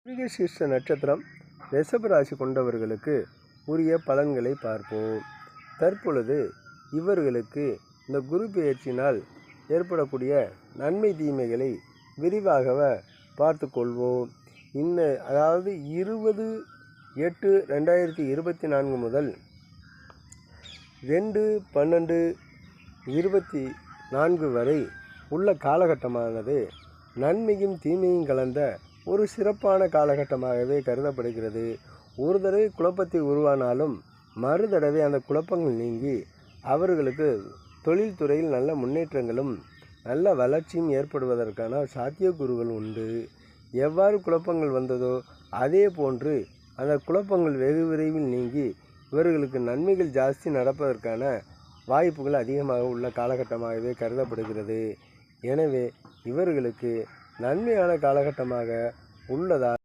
மிருகசீர்ஷ நட்சத்திரம் ரிஷப ராசி கொண்டவர்களுக்கு உரிய பலன்களை பார்ப்போம். தற்பொழுது இவர்களுக்கு இந்த குரு பெயர்ச்சியினால் ஏற்படக்கூடிய நன்மை தீமைகளை விரிவாக பார்த்து கொள்வோம். அதாவது 20/8/2024 முதல் 2/12/24 வரை உள்ள காலகட்டமானது நன்மையும் தீமையும் கலந்த ஒரு சிறப்பான காலகட்டமாகவே கருதப்படுகிறது. ஒரு தடவை குழப்பத்தை உருவானாலும் மறுதடவை அந்த குழப்பங்கள் நீங்கி அவர்களுக்கு தொழில்துறையில் நல்ல முன்னேற்றங்களும் நல்ல வளர்ச்சியும் ஏற்படுவதற்கான சாத்தியக்கூறுகள் உண்டு. எவ்வாறு குழப்பங்கள் வந்ததோ அதே போன்று அந்த குழப்பங்கள் வெகு விரைவில் நீங்கி இவர்களுக்கு நன்மைகள் ஜாஸ்தி நடப்பதற்கான வாய்ப்புகள் அதிகமாக உள்ள காலகட்டமாகவே கருதப்படுகிறது. எனவே இவர்களுக்கு நன்மையான காலகட்டமாக உள்ளதால்